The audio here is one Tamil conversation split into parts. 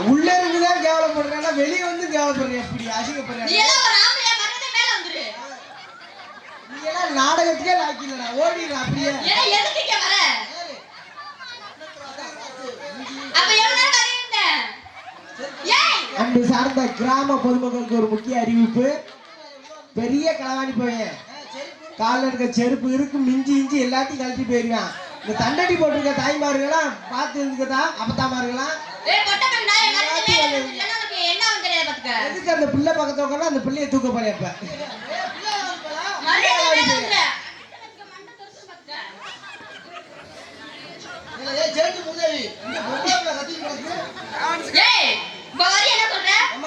உள்ள இருந்துதான் கேவலப்படுறா, வெளியே வந்து கேவலப்படுற. எப்படி அசிங்கப்படுற? நீ எல்லாம் நாடகத்துக்கே லாக்கிலடா, ஓடிடா அப்படியே. அன்பு சார்ந்த கிராம பொதுமக்களுக்கு ஒரு முக்கிய அறிவிப்பு. பெரிய களவாணி போயேன், காலில் இருக்க செருப்பு இருக்கு, மிஞ்சி இஞ்சி எல்லாத்தையும் கழட்டி போயிருவான். இந்த தண்டடி போட்டிருக்க தாய்மார்களாம் பார்த்து இருந்துக்கதா அப்பத்தாமார்களாம். எதுக்கு அந்த பிள்ளை பக்கத்துல உட்காந்து அந்த பிள்ளைய தூக்க போறேன். இப்ப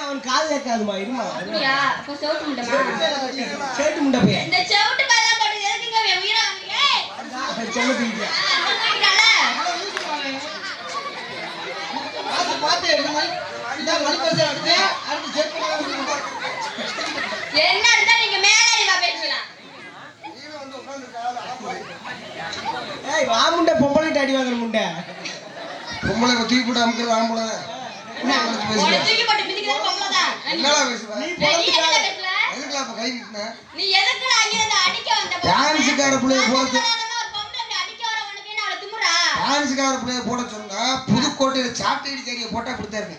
அவன் காது கேட்காதுமா, இருமா. சேட்டு முண்டை போய் வாமுண்ட பொம்பளை அடி வாங்குற முண்டை. பொம்பளை தூக்கி போட்டு அமுக்கிறது ஆம்பளை. போட சொன்னா புதுக்கோட்டையில சாட்டையடி கறியை போட்டா கொடுத்தாரு.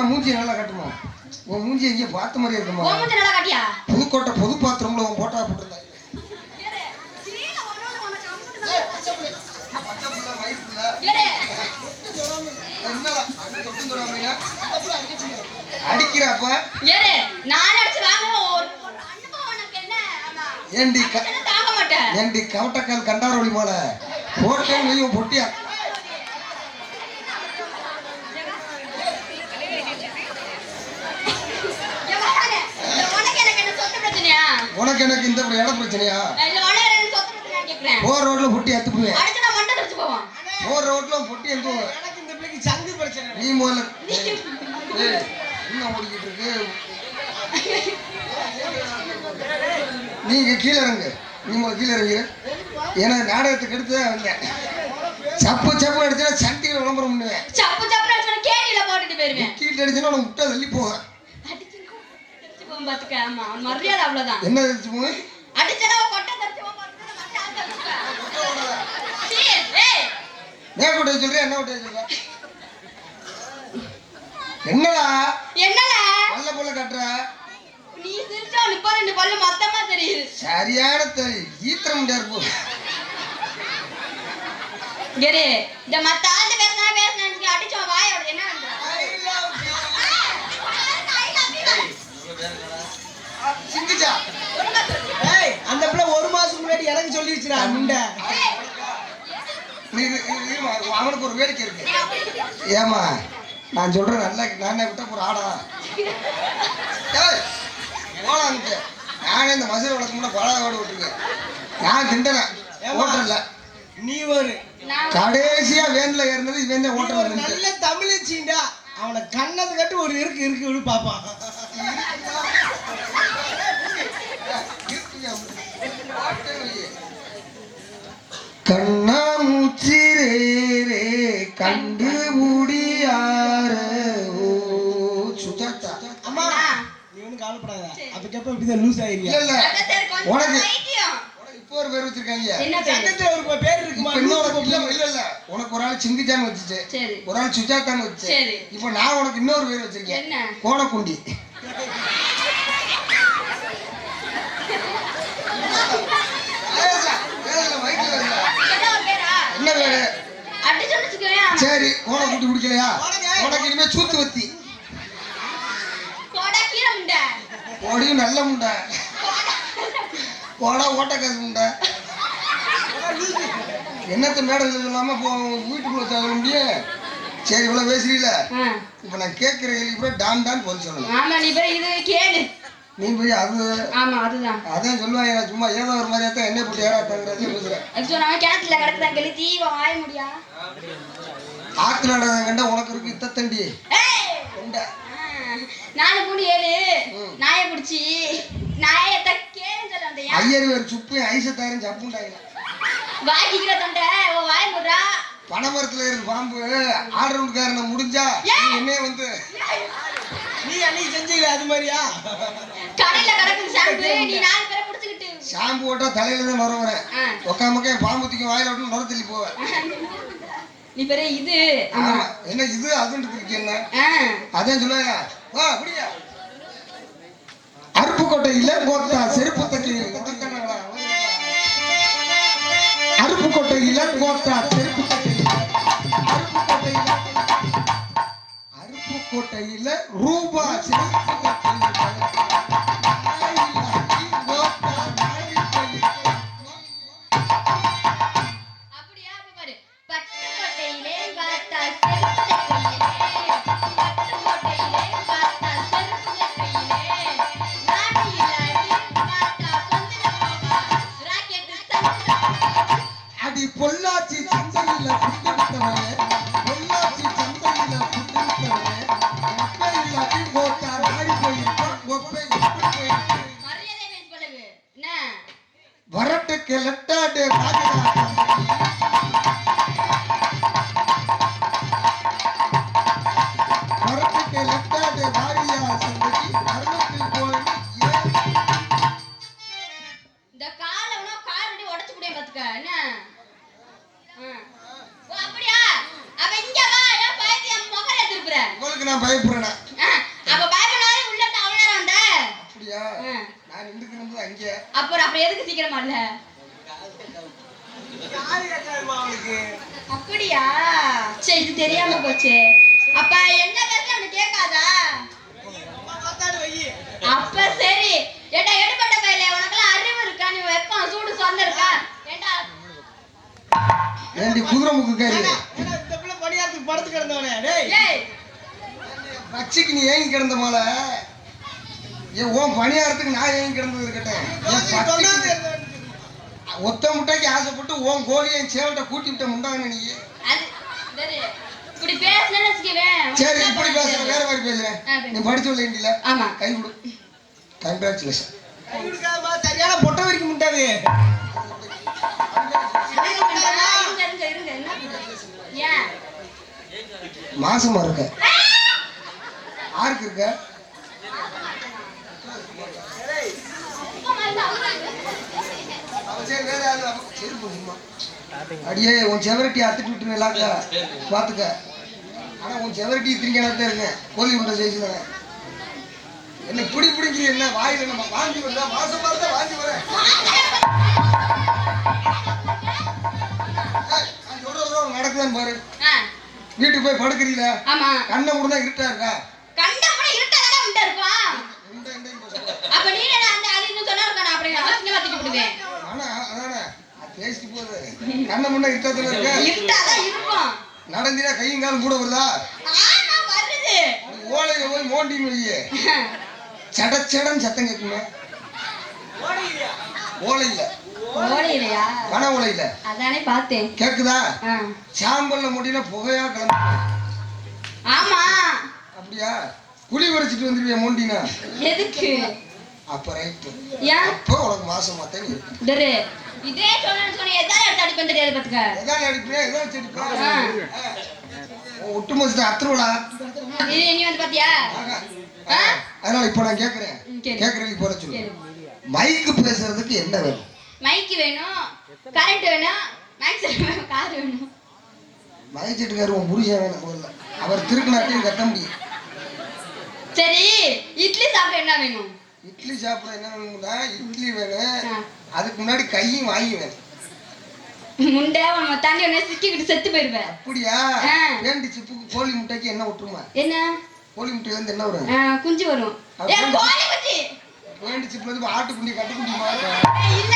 மூஞ்சி நல்லா கட்டுமா? உன் மூஞ்சி எங்க பார்த்த மாதிரி இருக்குமா? புதுக்கோட்டை பொது பாத்திரம்ல உன் போட்டா போட்டிருந்தாங்க. அடிக்கிறாப்ப ஏண்டி கவட்டக்கால் கண்டாரோலி மாலை போட்டேன் பொட்டியா? உனக்கு எனக்கு இந்த இடம் பிரச்சனையா? போற ரோட்ல பொட்டி அத்து போவேன். போற ரோட்ல பொட்டி எங்க சங்கு பிரச்சனை. நீ முதல்ல இன்னும் ஓடிக்கிட்டு இருக்கு. நீங்க கீழே இறங்கு. நீ கீழே இறங்கு. ஏன்னா நாடகத்துக்கு எடுத்து வந்தேன். சப்பு சப்பு அடிச்சா சண்டியில் விளம்பரம் பண்ணுவேன். கீழே அடிச்சுன்னா உனக்கு முட்டை தள்ளி போவேன். என்ன தெரிச்சு போய் சொல்றியா? என்ன விட்டு சொல்ற? என்னடா என்னடா பல்ல போல கட்டுற? நீ சிரிச்சா நிப்பா ரெண்டு பல்ல மொத்தமா தெரியுது. சரியான ஈத்திர முடியாது போ. கெரே இந்த மத்த ஆளு பேசினா நீ அடிச்சோ வாயோட என்ன பண்ற? சிங்கிச்சா ஏய் அந்த பிள்ளை ஒரு மாசம் முன்னாடி எனக்கு சொல்லிடுச்சுடா முண்டை. அவனுக்கு ஒரு வேடிக்கை இருக்கு. ஏமா நான் சொல்றேன் நல்லா நானே விட்ட ஒரு ஆடா போலான்ட்டு நானே இந்த மசூர் வழக்கு முன்ன பழாவோடு விட்டுருக்கேன். நான் திண்டனேன் ஓட்டல. நீ ஒரு கடைசியா வேன்ல ஏறினது இவன் ஓட்டல. நல்ல தமிழச்சிண்டா. அவனை கண்ணது கட்டு ஒரு இருக்கு பாப்பான். கண்ணா மூச்சிரே கண்டு முடியார. ஓ சுஜாதா அம்மா நீ ஒன்னும் கவலைப்படாத. அப்பக்கப்ப இப்படிதான் லூஸ் ஆயிருவியா? இல்ல உனக்கு இப்போ ஒரு பேர் வச்சிருக்காங்க. சங்கத்துல ஒரு பேர் இருக்குமா? இல்ல உனக்கு ஒரு ஆள் சிங்கிச்சான்னு வச்சுட்டு ஒரு ஆள் சுஜாதான்னு வச்சு. இப்போ நான் உனக்கு இன்னொரு பேர் வச்சிருக்கேன், கோணக்குண்டி. என்ன பேரு? சரி கோணக்குண்டி குடிக்கலையா? உனக்கு இனிமே சூத்து வத்தி ஓடியும் நல்ல முண்டை போடா ஓட்டக்காசு முண்டை. என்னத்த மேடம் இல்லாம வீட்டுக்குள்ள தர முடியும். சரி இவ்வளவு பேசுறீல. இப்ப நான் கேட்கிற கேள்வி டான் டான் போய் சொல்லணும். நீ போய் அது ஆமா அதுதான். அதான் சொல்லுவாங்க, நான் சும்மா ஏதோ ஒரு மாதிரியா தான் எண்ணெய் போட்டு ஏறாட்டாங்கிறதே பேசுறேன். ஆக்சுவலா நம்ம கிணத்துல கிடக்குதான் கெளுத்தி வாய முடியா. ஆத்துல நடந்த கண்டா உனக்கு இருக்கு இத்தத்தண்டி கொண்டா. 4 3 7 நாயை பிடிச்சி நாயை கேளுன்னு சொல்ல வந்தையா. ஐயர் வேறு சுப்பு ஐசத்தாயிரம் சப்புண்டாங்க. வாய்க்கிற தொண்டை வாய முடுறா. பனைமரத்துல இருக்கு பாம்பு ஆல்ரவுண்ட்காரனை முடிஞ்சா என்னே வந்து நீ அன்னைக்கு செஞ்சீங்களே அது மாதிரியா? கடையில கிடக்குது ஷாம்பு, நீ 4 பேரை புடிச்சுக்கிட்டு ஷாம்பு போட்டா தலையில தான் வர வரேன். உக்காமக்கே பாம்புத்திக்கும் வாயில விட்டு நுர தள்ளி போவேன். நீ பெரிய இது. ஆமா என்ன இது அதுன்னு இருக்கு என்ன? அதான் சொல்லுவாங்க வா குடியா. அருப்புக்கோட்டையில கோத்தா செருப்பு தைக்க அருப்புக்கோட்டையில கோத்தா செருப்பு அருப்புக்கோட்டையில ரூபா செருப்பு அப்படியா? பாரு பட்டுக்கோட்டையிலே பார்த்தா செருப்பு தைக்கையிலே, பட்டுக்கோட்டையிலே பார்த்தா செருப்பு தைக்கையிலே, நாடி இல்லாட்டி பார்த்தா சொந்தல போவா ராக்கெட் சந்தல. அடி பொள்ளாச்சி சந்தையில புட்டு விட்டவனே, பொள்ளாச்சி சந்தையில புட்டு விட்டவனே, ஒப்பை இல்லாட்டி கோத்தா நாடி போயிருப்பான். ஒப்பை எப்படி போயிருக்கு? மரியாதை பேசி பழகு. என்ன வரட்டுக்கு லெட்டாடே பாஜக வரட்டுக்கு லெட்டாடே வாரியா சந்ததி அருணத்தில் போய் இந்த காலை உன காரடி உடைச்சு புடியே பாத்துக்க. என்ன ஓ அப்படியா? அப்ப இங்க வா. ஏன் பைத்தியம் முகரை திருப்புற? உங்களுக்கு நான் பயப்படுறேனா? அப்ப பயப்படாத உள்ள இருந்து அவ்வளவு நேரம் வந்த. அப்படியா? நான் நின்னுக்கிறது அங்கே. அப்புறம் எதுக்கு சீக்கிரமா இல்ல? யாரு கேட்காதுமா அவனுக்கு? அப்படியா? சரி இது தெரியாம போச்சு. அப்ப என்ன பேச அவனுக்கு கேட்காதா? பார்த்தாடு வை. அப்ப சரி. ஏடா எடுபட்ட பையலே, உனக்கெல்லாம் அறிவு இருக்கா? நீ வெப்பம் சூடு சொந்த இருக்கா? ஏண்டா ஏண்டி குதிரை முக்குக்காரி ஏன்னா இந்த பிள்ளை பணியாரத்துக்கு படுத்து கிடந்தவனே. டேய் ஏய் பச்சைக்கு நீ ஏங்கி கிடந்த மாலை ஏன் உன் பணியாரத்துக்கு நான் ஏங்கி கிடந்தது இருக்கட்டேன். என் பச்சைக்கு ஒத்த முட்டைக்கு ஆசைப்பட்டு உன் கோழியை சேவட்டை கூட்டி விட்ட முண்டாங்க நீ. அது சரி. இப்படி பேசலன்னு வச்சுக்கவேன். சரி இப்படி பேசுறேன் வேற மாதிரி பேசுறேன். நீ படிச்சு விட வேண்டியல ஆமா. கை கொடு. கங்க்ராச்சுலேஷன். கை கொடுக்காதமா, சரியான பொட்டை வரைக்க முட்டாது. இருங்க என்ன? ஏன் மாசமா இருக்க யாருக்கு இருக்க? சரி வேற யாரு? சரி போதுமா அடியே உன் செவரட்டி அத்துட்டு விட்டு நல்லாக்கா பாத்துக்க. ஆனா உன் செவரட்டி திரிக்கணும் தான் இருக்கேன். கோழி உண்டை ஜெயிச்சுதானே என்ன பிடி பிடிச்சி என்ன வாயில நம்ம வாங்கி வந்தா மாசமா இருந்தா வாங்கி வரேன். நடக்குதான்னு பாரு. வீட்டுக்கு போய் படுக்கிறீல? ஆமா. கண்ணை மூடுனா இருட்டா இருக்கா? கண்ணை மூட இருட்டாதான் முட்டை இருக்கும். அப்ப நீ என்ன அந்த அது சொன்னா இருக்கா? அப்படி அவசியமா தூக்கி விடுவேன். ஆனா அதானே பேசிட்டு போகுது. கண்ணை மூடுனா இருட்டாதானே இருக்க? இருட்டாதான் இருக்கும். நடந்தினா கையும் காலும் கூட வருதா? ஆமா வருது. ஓலையில போய் மோண்டின்னு வையே சடச்சடன் சத்தம் கேட்குமே. ஓலையில ஓலையிலையா? பனை ஓலையில அதானே பார்த்தேன். கேக்குதா? சாம்பல்ல முடினா புகையா கிளம்பு. ஆமா. அப்படியா? குழி வரைச்சிட்டு வந்துருவியா மோண்டினா? எதுக்கு? அப்ப ரைட்டு. ஏன்? அப்போ உனக்கு மாசமா தான் இருக்கு. டேரே இதே சொன்னேன்னு எதாவது எடுத்து அடிப்பேன் தெரியாது பாத்துக்க. எதாவது அடிப்பியா? எதாவது செடிப்பா? ஒட்டு மொத்த அத்துருவலா? நீ வந்து பாத்தியா? அதனால இப்ப நான் கேக்குறேன். கேக்குறேன் போல சொல்லு. மைக்கு பேசுறதுக்கு என்ன வேணும்? மைக் வேணும், கரண்ட் வேணும், மைக் செட் வேணும், கார் வேணும். மைக் செட்டுக்காரர் உன் புருஷன் வேணும் முதல்ல. அவர் திருக்குனாட்டையும் கட்ட முடியும். சரி இட்லி சாப்பிட என்ன வேணும்? இட்லி சாப்பிட என்ன வேணும்னா இட்லி வேணும். அதுக்கு முன்னாடி கையும் வாங்கி வேணும். முண்டை உன் தண்ணி ஒண்ணு சிக்கிக்கிட்டு செத்து போயிருவேன். அப்படியா? வேண்டி சிப்புக்கு கோழி முட்டைக்கு என்ன விட்டுருமா? என்ன கோழி முட்டையில இருந்து என்ன வரும்? குஞ்சு வரும். கோழி குஞ்சு வேண்டி சிப்புல இருந்து ஆட்டுக்குண்டி கட்டுக்குண்டிமா இல்ல.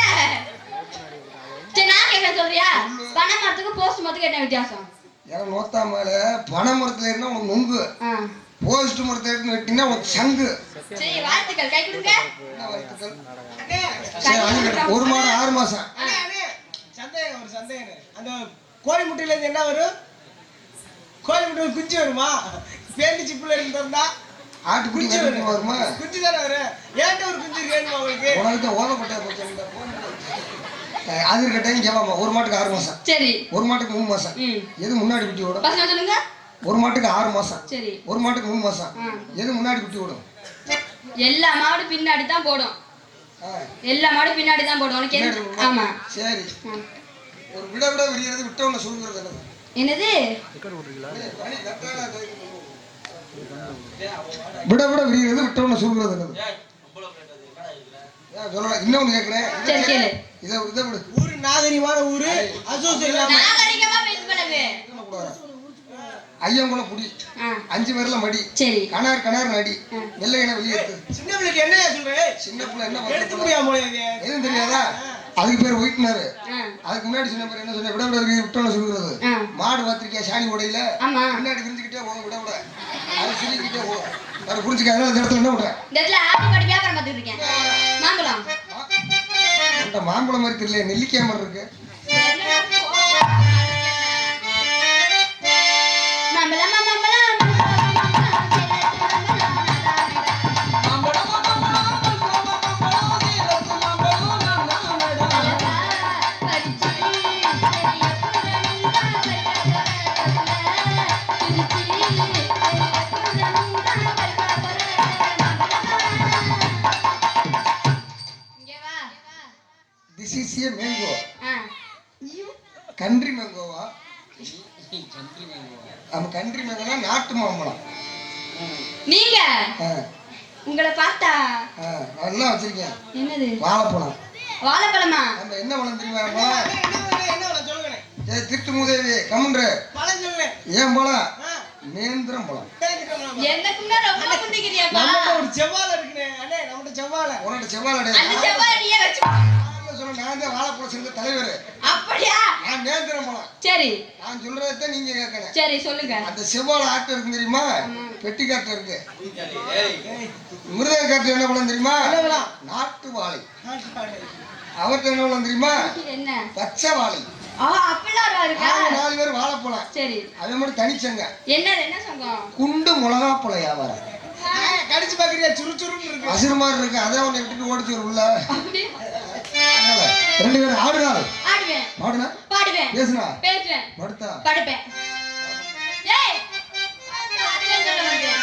சரி நான் கேட்க சொல்றியா? பனை மரத்துக்கு போஸ்ட் மரத்துக்கு என்ன வித்தியாசம்? ஏன்னா நோத்தா மேல பனை மரத்துல இருந்தா உனக்கு நொங்கு, போஸ்ட் மரத்தை எடுத்து வெட்டினா ஒரு சங்கு. சரி வாழ்த்துக்கள் கை கொடுங்க. என்ன வாழ்த்துக்கள்? அண்ணே, சரி, அது ஒரு மாதம் 6 மாசம். அண்ணே, அண்ணே, சந்தேகம் ஒரு சந்தேகம். அந்த கோழி முட்டையில இருந்து என்ன வரும்? கோழி முட்டை குஞ்சு வருமா? பேண்டி சிப்புல இருந்து திறந்தா ஆட்டுக்குட்டி குஞ்சு கறிக்கு வரும். வருமா? குஞ்சு தானே வரும். ஏன்ட்ட ஒரு குஞ்சு வேணுமா உங்களுக்கு? உனக்கு ஓதப்பட்ட போச்சு இந்த phone. அது இருக்க டைம் கேட்பாமா. ஒரு மாட்டுக்கு 6 மாசம், சரி ஒரு மாட்டுக்கு 3 மாசம். எது முன்னாடி குட்டி விடும்? பசங்க சொல்லுங்க. ஒரு மாட்டுக்கு 6 மாசம், சரி ஒரு மாட்டுக்கு 3 மாசம். எது முன்னாடி குட்டி விடும்? எல்லா மாடு பின்னாடி தான் போடும். ஆ, எல்லா மாடு பின்னாடி தான் போடும். உனக்கு பின்னாடி என்ன? விடுமா? ஆமா. சரி. ஒரு விட விட விரியறது விட்டவன சொல்லுறது என்னது? என்னது? விட விட விரியறது விட்டவன சொல்லுறது என்னது? சொல்லல. இன்னொன்னு கேக்குறேன். சரி கேளு. இதை விடு. ஊரு நாகரிகமான ஊரு. அசோசியேஷன் நாகரிகமா பேசு பழகு. ஐயங்குளம் புடி, 5 பேர்ல மடி, சரி கணார் கணார் நடி, வெள்ளையனை வெளியேற்று. சின்ன பிள்ளைக்கு என்னையா சொல்றே? சின்ன பிள்ளை என்ன எடுத்து பண்ணுறது? முடியாம போல எதுவும் தெரியாதா? அதுக்கு பேர் ஒயிட்னர். அதுக்கு முன்னாடி சொன்ன பேர் என்ன சொன்ன? விட விட விட்டவன சொல்லுறது. மாடு பாத்திருக்கியா? சாணி உடையில ஆமா பின்னாடி விரிஞ்சுக்கிட்டே போகும். விட விட அது சிரிக்கிட்டே போகும். அது புரிஞ்சுக்காத. அந்த இடத்துல என்ன விடுறேன்? இந்த இடத்துல ஆப்பி பாடி வியாபாரம் பார்த்துட்டு இருக்கேன். மாம்பழம் அந்த மாம்பழம் மாதிரி தெரியல, நெல்லிக்காய் மாதிரி இருக்கு. மாம்பழம் மாம்பழம் This is a mango. Country மேங்கோவா? நம்ம கண்ட்ரி மேங்கோனா நாட்டு மாம்பழம். நீங்க ஆ, உங்களை பார்த்தா ஆ, நல்லா வச்சிருக்கேன். என்னது? வாழைப்பழம். வாழைப்பழமா? நம்ம என்ன பழம் தெரியுமா? என்ன சொல்லுங்க? ஏய் திட்டு மூதேவி கமுன்று. பழம் சொல்லுங்க. ஏன் பழம்? நேந்திரம் பழம். எனக்குன்னா ரொம்ப குந்திக்கிறியாப்பா. நம்மட்ட ஒரு செவ்வாழை இருக்குனே. அண்ணே நம்மட்ட செவ்வாழை. உனக்கு செவ்வாழை அந்த செவ்வாழையே வச்சு சொல்ல. நான் தான் வாழைப்பழம் சேர்ந்த தலைவர். அப்படியா? நான் நேந்திரம் பழம். சரி நான் சொல்றதான் நீங்க கேட்கணும். சரி சொல்லுங்க. அந்த செவ்வாழை ஆட்டு இருக்கு தெரியுமா? பெட்டி காட்டு இருக்கு. மிருக காட்டு என்ன பழம் தெரியுமா? நாட்டு வாழை. அவர்கிட்ட என்ன பழம் தெரியுமா? என்ன? பச்சை வாழை. அப்படிலாம் இருக்கா? 4 பேர் வாழைப்பழம். சரி அவன் மட்டும் தனிச்சங்க. என்ன சங்கம்? குண்டு மிளகா பழம் வியாபாரம். கடிச்சு பாக்குறியா? சுறுசுறுன்னு இருக்கு. அசுர மாதிரி இருக்கு. அதான் உன்னை விட்டுட்டு ஓடிச்சு ஒரு உள்ள. அப்படி 2 பேரும் ஆடுனாள். ஆடுவேன் பாடுனா பாடுவேன் பேசுனா பேசுவேன் படுத்தா படுப்பேன். ஏய் ஆடுவேன் சொல்ல மாட்டேன்.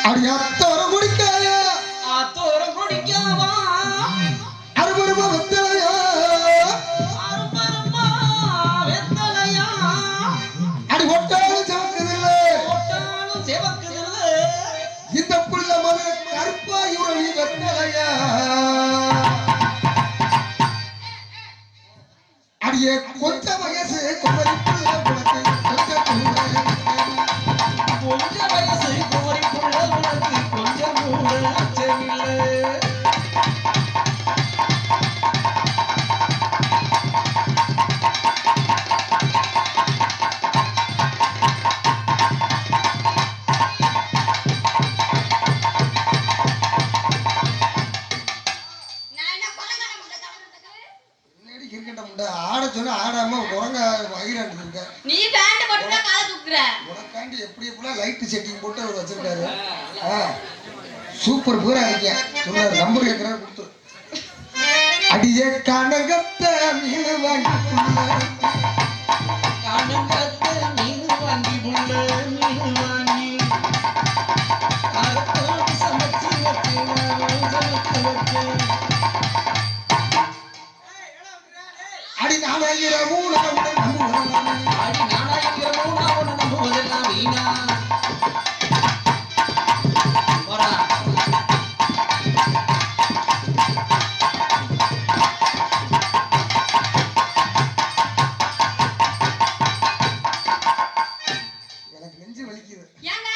அடி அத்தோரம் குடிக்காயா? ஆத்தோரம் குடிக்காவா? அருபருமா வெத்தலையா? அரும்பருமா வெத்தலையா? அடி ஒட்டாலும் செவக்குதில்ல. ஒட்டாலும் செவக்குதில்ல. இந்த புள்ள மது கருப்பா இவரளி வெத்தலையா? அடியே கொஞ்ச வயசு கொவரிப்புள்ள உனக்கு கொஞ்சம் கூட. கொஞ்ச வயசு கோரிப்புள்ள உனக்கு கொஞ்சம் கூட அச்சமில்லை. நான் என்ன கொலகார முட்டை சாப்பிடுறதுக்கு? என்னடி கிரிக்கெட்ட முண்டை ஆட சொன்னா ஆடாம உறங்க வயிறாண்டு இருக்க. நீ பேண்ட் போட்டுட்டா காலை தூக்குற. உனக்காண்டி எப்படி எப்படிலாம் லைட் செட்டிங் போட்டு அவர் வச்சிருக்காரு. சூப்பர் பூரா இருக்கேன் சொல்றாரு. நம்பர் கேட்கிறாரு கொடுத்து. அடியே கனகத்த மீன் வாங்கி கனகத்தை மீன் வாங்கி புள்ள மீன் வாங்கி அறுத்தோடு சமைச்சு வச்சு. அடி நானாயிரமும் நான் உன்னை நம்புவேன். அடி நானாயிரமும் நான் உன்னை நம்புவதெல்லாம் வீணா. போடா. எனக்கு நெஞ்சு வலிக்குது. ஏங்க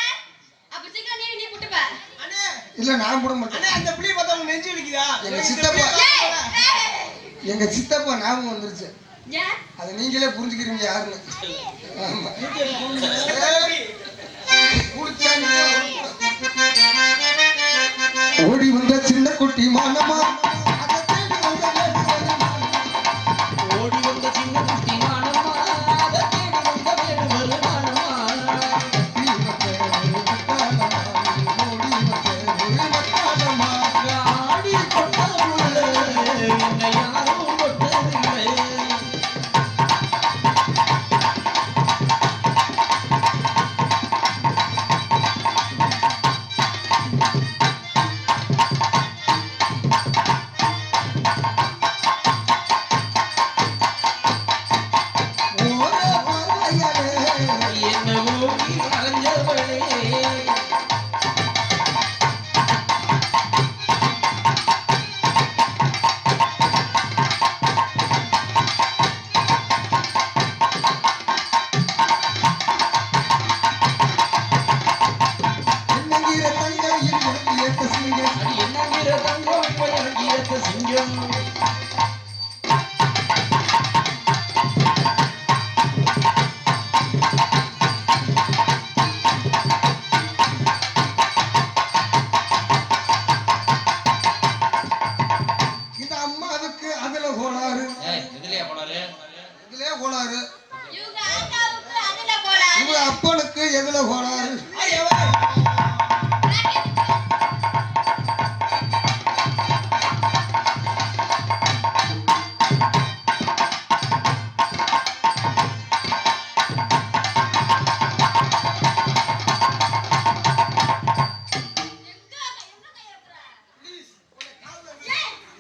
அப்ப சீக்கிரம் நீ புட்டுப்ப. அண்ணே இல்ல நான் போட மாட்டேன். அண்ணே அந்த புளிய பார்த்தா உனக்கு நெஞ்சு வலிக்குதா? எங்க சித்தப்பா ஏய் ஏய் எங்க சித்தப்பா ஞாபகம் வந்துருச்சு. ஏன் அதை நீங்களே புரிஞ்சுக்கிறீங்க யாருன்னு. ஆமா. குளிச்சா ஓடி வந்த சின்ன குட்டி மானமா அதை தேடி வந்த ஓடி வந்த சின்ன குட்டி மானம்மா, அதை தேடி வந்த வேடுவர் மானம்மா. ஆடி கொட்டதுள்ள என்னை யாரும் கொட்டதில்லை. என்ன ஓடி அலைஞ்சவளே, அது என்னங்கிற தங்கம் இப்ப எனக்கு ஏத்த சிங்கம். இந்த அம்மாவுக்கு அதுல கோளாறு, இதுலயா போனாரு? இதுலயே கோளாறு. இவங்க ஆத்தாவுக்கு அதுல போடா இவங்க அப்பனுக்கு எதுல கோளாறு.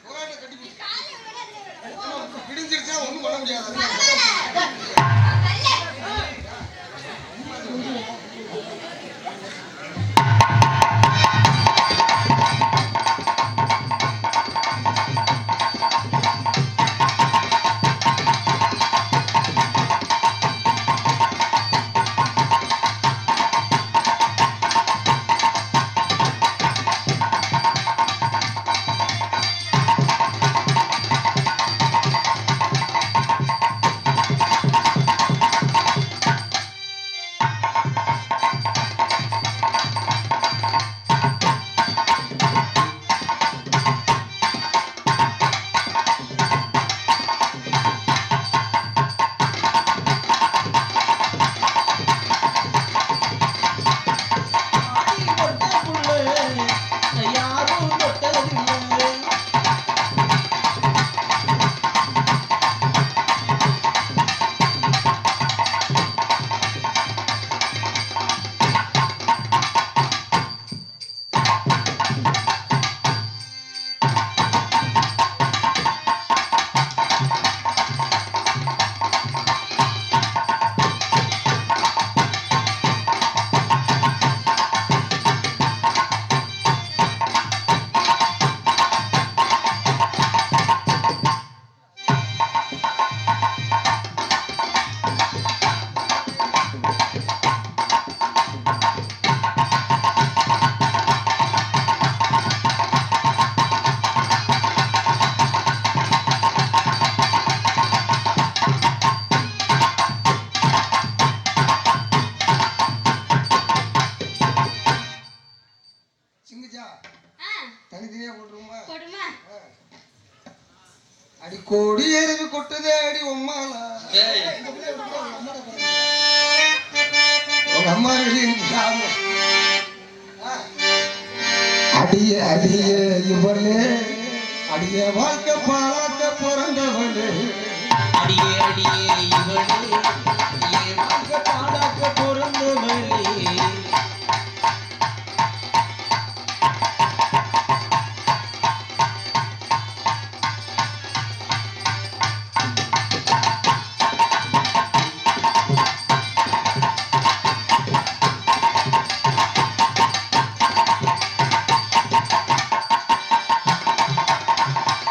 கோளாறு கட்டி பிடிஞ்சிருச்சா ஒண்ணும் பண்ண முடியாது. ஆடி கொட்ட புள்ள என்னை யாரும் கொட்டதில்லை. சிங்கிச்சா ஆ தனித்தனியா போட்டுருமா. போடுமா அடி கோடி எருது கொட்டுதே அடி உம்மாலா. உங்க அம்மா வெளியே அடிய அடிய இவளே அடிய வாழ்க்கை பாழாக்க பிறந்தவளே. அடியே அடியே இவளே, ஏன் வாங்க பாடாக்க பிறந்தவளே.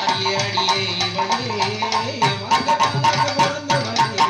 அடியே அடியே இவளே, வாங்க பாடாக்க பிறந்தவளே.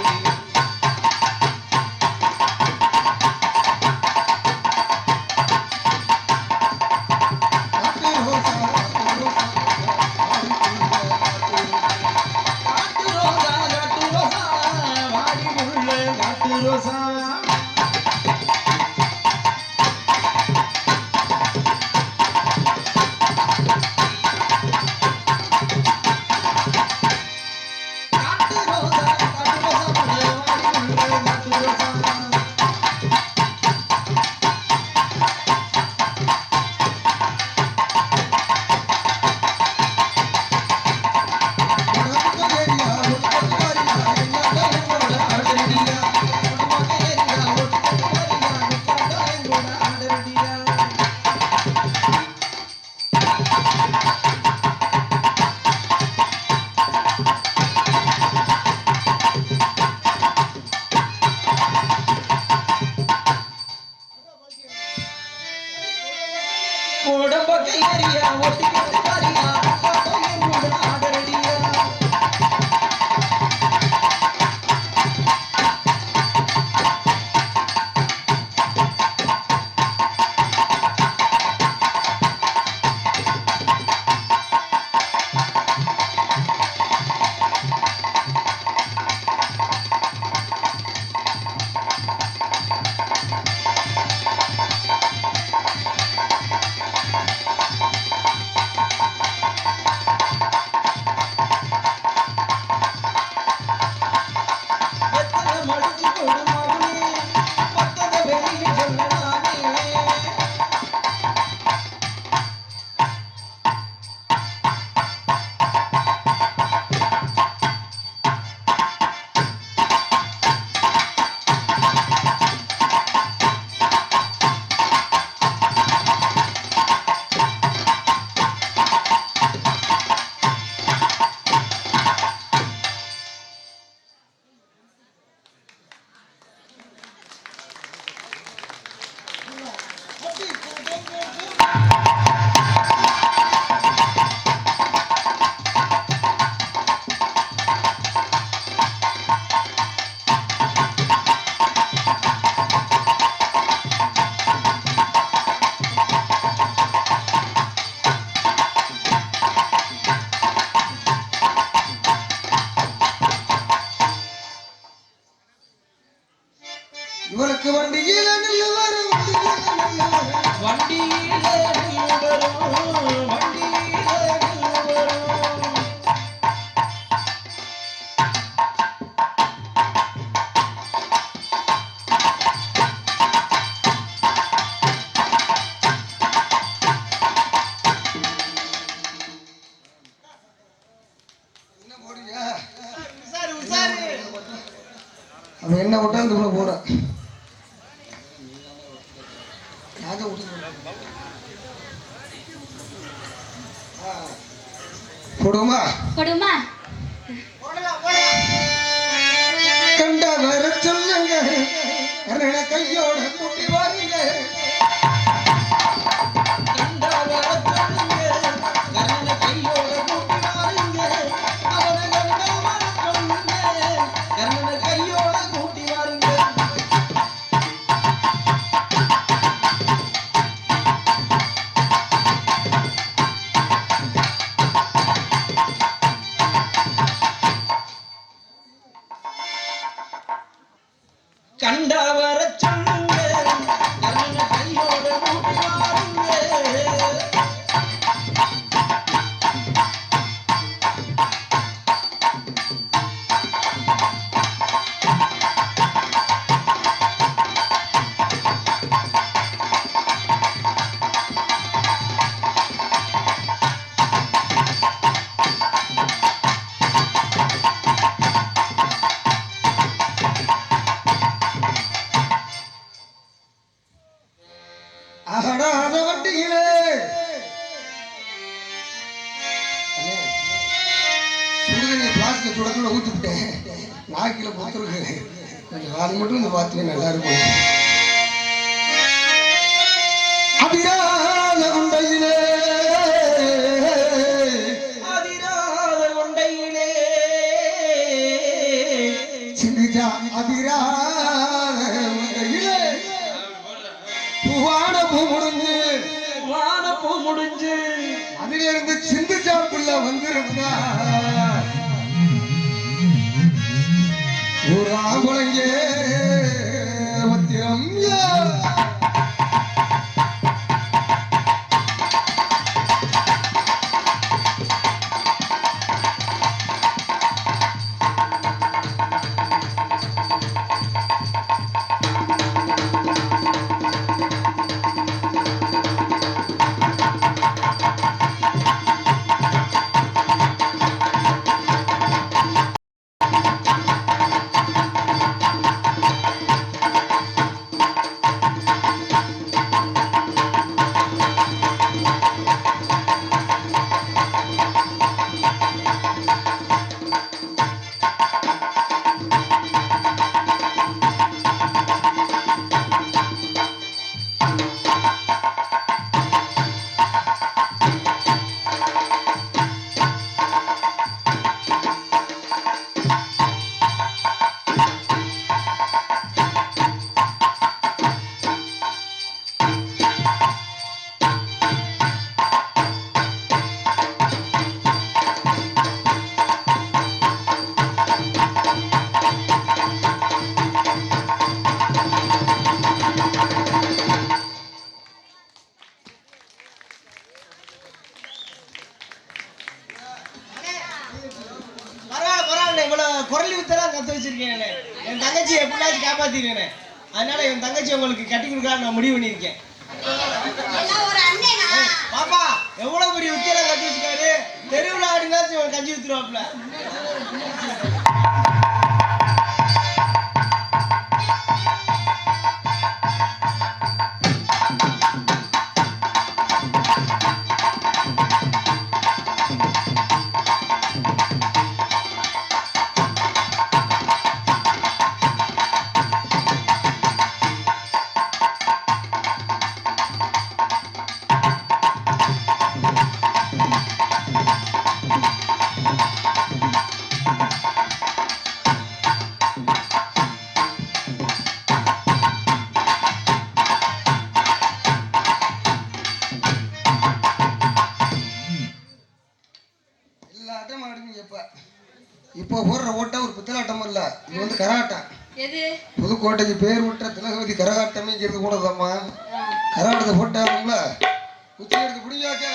ஒட்டிக்கிட்டு வரியா என்னோட ஆடரடியா எத்தனை மடிச்சு கொடு மகனே மத்தத வெளியே சொல்லலானே இவனுக்கு வண்டியில நில்லு வரும் வண்டியில நில்லு வரும் வண்டியில நில்லு வரும் என்ன போடுறியா உசாரு உசாரு அவன் என்ன விட்டா இந்த போட நான் தான் விட்டு போடுவோமா கொடுமா கண்ட வர சொல்லுங்க கரண கையோட கூட்டி வாருங்க கண்டா வர சொல்லுங்க கண்ணன கையோட கூட்டி வாருங்க அவனை கண்டா வர சொல்லுங்க கண்ணன கையோட கூட்டி வாருங்க கண்டா வர சொல்லுங்க கண்ணன கையோட கூட்டி வாருங்க அகடாத வண்டியிலே சுடுதண்ணி பிளாஸ்டிக் சுடக்குள்ள ஊத்திவிட்டேன் நாக்கில பொத்துருக்கு கொஞ்சம் வாடி மட்டும் இந்த பார்த்துக்க நல்லா இருக்கும் அபிராத குண்டையிலே அதிராத கொண்டையிலே சிந்திச்சா அபிராத குண்டையிலே பூவான பூ முடிஞ்சு வானப்பூ முடிஞ்சு அதுல இருந்து சிந்திச்சாப்புள்ள வந்திருந்தா ஒரு ஆம்பளைங்க பத்திரம் பரவாயில்ல இவ்வளவு குரலி வித்தெல்லாம் கத்து வச்சிருக்கேன். என் தங்கச்சி எப்படினாச்சும் காப்பாத்திருக்கேன். அதனால என் தங்கச்சி உங்களுக்கு கட்டி கொடுக்கலாம் நான் முடிவு பண்ணியிருக்கேன். எல்லாம் ஒரு அண்ணனா பாப்பா எவ்வளவு பெரிய வித்தியெல்லாம் கட்டி வச்சிருக்காரு. தெருவில் ஆடினாச்சும் கஞ்சி வித்துருவாப்ல. இப்போ போடுற ஓட்டம் ஒரு பித்தலாட்டம் இல்ல, இது வந்து கரகாட்டம். எது புதுக்கோட்டைக்கு பேர் விட்ட திலகவதி கரகாட்டமேங்கிறது கூட தாம்மா. கரகாட்டத்தை போட்டாங்கல்ல குச்சி எடுத்து பிடிக்காக்க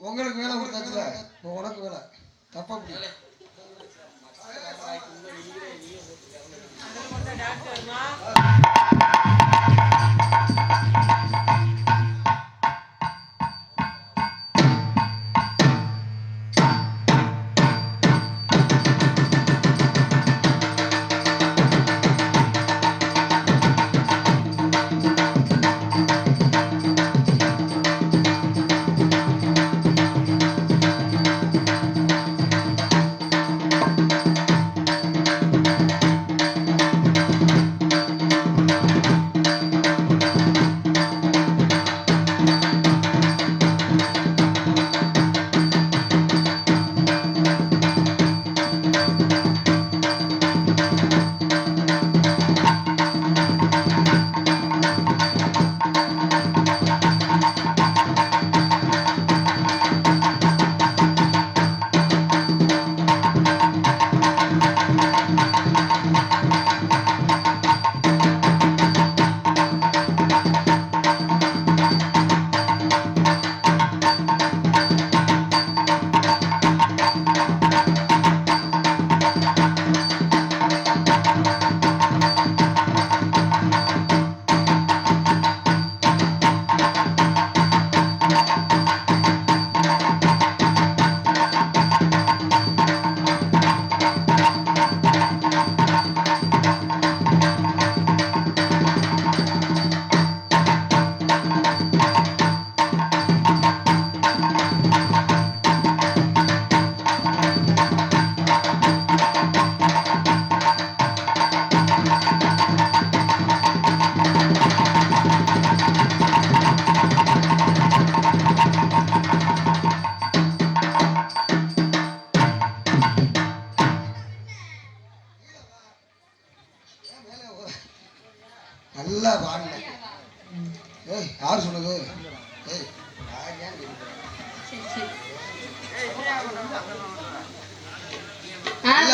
உங்களுக்கு வேலை கொடுத்தாச்சுல, உனக்கு வேலை தப்பா பிடிக்கும்.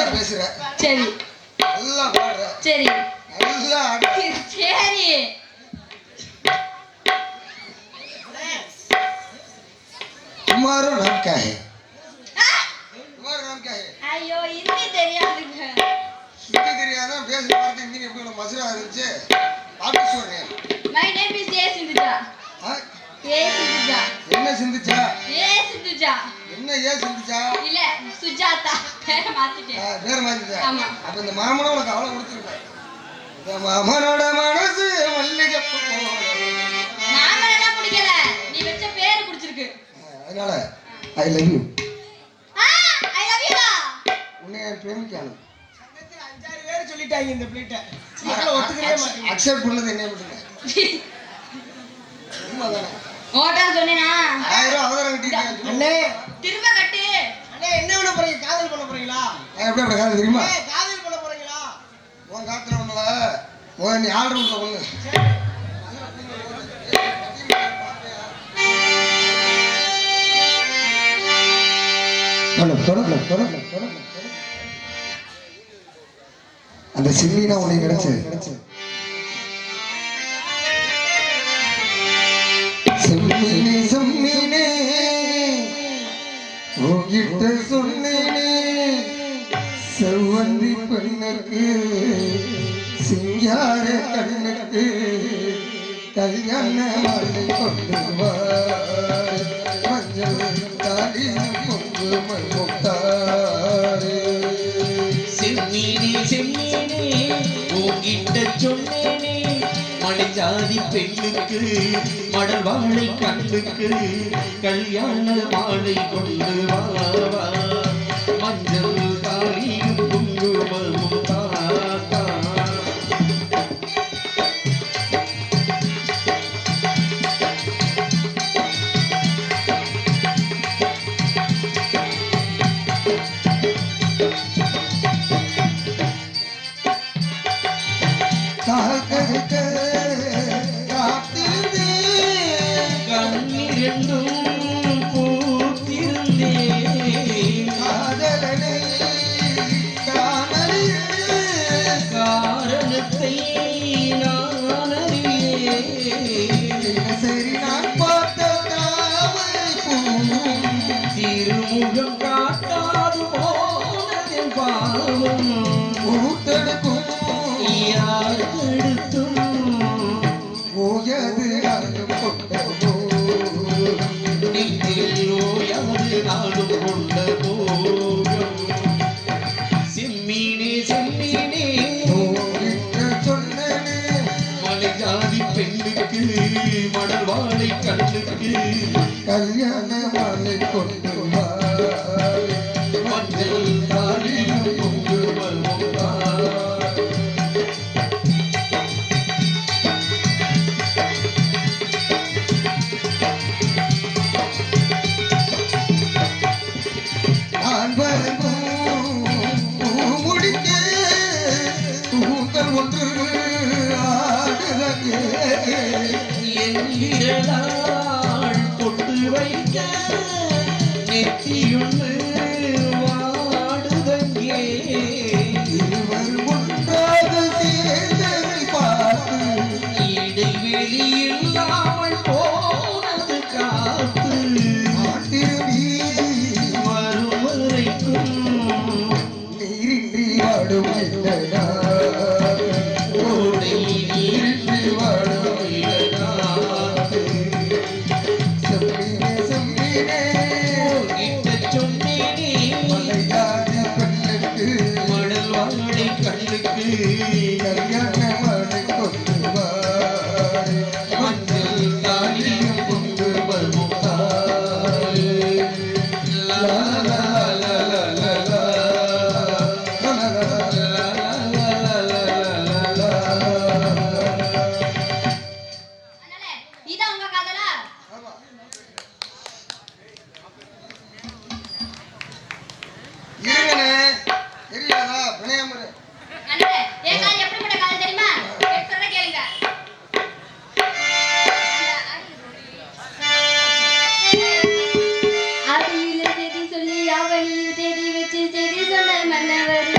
நல்லா பேசுற, சரி நல்லா பாடுற, சரி நல்லா ஆடுற. சரி. तुम्हारा नाम क्या है? ஆ? तुम्हारा नाम क्या है? ஐயோ ஹிந்தி தெரியாதுங்க. हिंदी தெரியாதா? பேசுற வார்த்தை ஹிந்தி எப்படி உனக்கு மசுரா இருந்துச்சு? பாட்டு சொல்றேன். My name is a Sindhuja. ஆ? ஏ சிந்துஜா. என்ன சிந்துச்சா? ஏ சிந்துஜா. என்ன ஏன் சிந்துச்சா? இல்ல சுஜாதா. பேர மாத்திட்டேன். வேற மாதிரி. ஆமா. அப்ப இந்த மாமனும் உனக்கு அவ்வளவு கொடுத்துருக்கேன். இந்த மாமனோட மனசு மல்லிகைப்பூ போல. மாமனெல்லாம் பிடிக்கல. நீ வச்ச பேரு பிடிச்சிருக்கு. அதனால I love you. I love you. உன்னை பிரேமிக்கணும். சங்கத்துல 5-6 பேர் சொல்லிட்டாங்க இந்த பிளேட்டை. மக்கள் ஒத்துக்கவே மாட்டேங்க. அக்செப்ட் பண்ணது என்ன பண்ணுங்க? உண்மைதானே? ஓட்டா சொன்னேனா? 1000 ரூபாய் அவதாரம் கட்டிருக்கேன். அண்ணே திரும்ப கட்டு. அண்ணே என்ன பண்ண போறீங்க? காதல் பண்ண போறீங்களா? எப்படி அப்படி காது தெரியுமா? ஏய், காதல் பண்ண போறீங்களா? உன் காத்துல ஒண்ணுல நீ ஆர்டர் உள்ள ஒண்ணு அந்த சிம்மினா உனக்கு கிடைச்சது. செம்மீனே செம்மீனே உன்கிட்ட சொன்னேனே செவ்வந்தி பெண்ணுக்கு சிங்கார கண்ணுக்கு கல்யாண மாலை கொண்டு வா மஞ்சள் தாலி குங்குமம் முத்தாரே. செம்மீனே செம்மீனே உன்கிட்ட சொன்னேனே மலைஜாதி பெண்ணுக்கு மடல் வாழை கண்ணுக்கு கல்யாண மாலை கொண்டு வா மஞ்சள் தாலியும் குங்குமமும் தாத்தா. காக்கடிக்க காத்திருந்தே கண்ணிரண்டும் பூத்திருந்தே காதலனை காணலில் காரணத்தை நான் அறியேன். சரி நான் பார்த்த தாமரை பூவும் திருமுகம் காட்டாது போனதின் பாவம் பூத்தெடுக்கும் யார் தடுத்தும் ஓயது அருளும் கொண்டமோ நெஞ்சில் ஓயாது நாடும் கொண்ட போகம். செம்மீனே செம்மீனே உன்கிட்ட சொன்னேனே மலைஜாதி பெண்ணுக்கு மடல் வாழை கண்ணுக்கு கல்யாண மாலை கொண்டு வா மஞ்சள் தாலியும் குங்குமமும் தான். நான் வரவும் முடிக்க தூங்கல் ஒன்று ஆடுதே என்கிறதாள் பொட்டு வைக்க நெத்தியுண்டு வாடுதங்கே. இருவர் ஒன்றாக சேர்ந்ததை பார்த்து இடைவெளி இல்லாமல் போனது காத்து ஆட்டிருடி வரும் வரைக்கும் நீரின்றி வாடும் இல்லையா ஓடை நீரின்றி வாழும் இளநாத்து. செம்மீனே செம்மீனே உன்கிட்ட சொன்னேனே மலையாதி பெண்ணுக்கு மடல் வாழை கண்ணுக்கு கல்யாண மாலை கொண்டு வா மஞ்சள் தாலியும் குங்குமமும் தாரே. லா லா லா லா லா லா. அண்ணே இதான் உங்க காதலா? இருங்கண்ணே தெரியாதா பிணையாமரு அண்ணே என் காதல் எப்படிப்பட்ட காதல் தெரியுமா? சொல்ற கேளுங்க. அடியில தேதி சொல்லி அவனியில் தேதி வச்சு தேதி சொன்ன மன்னவர்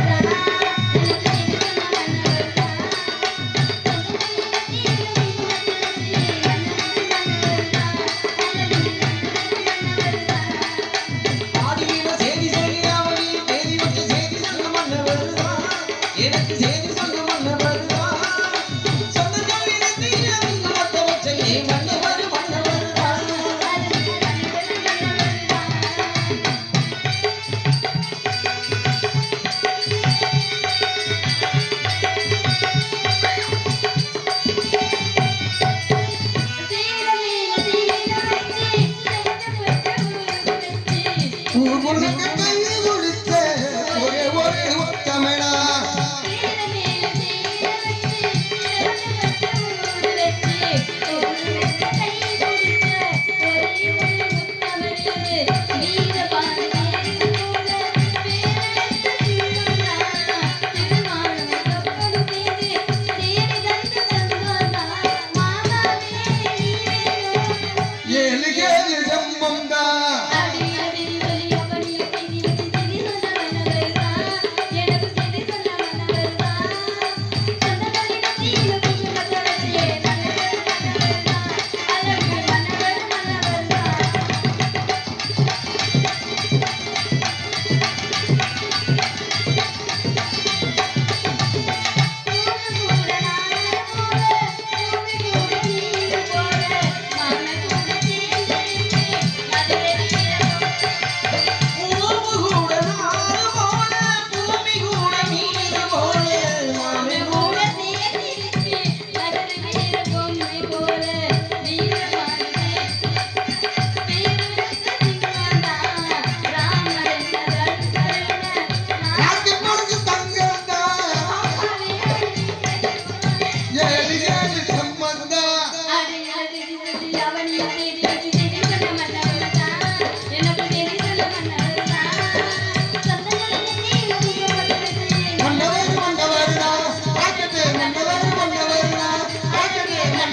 காத்து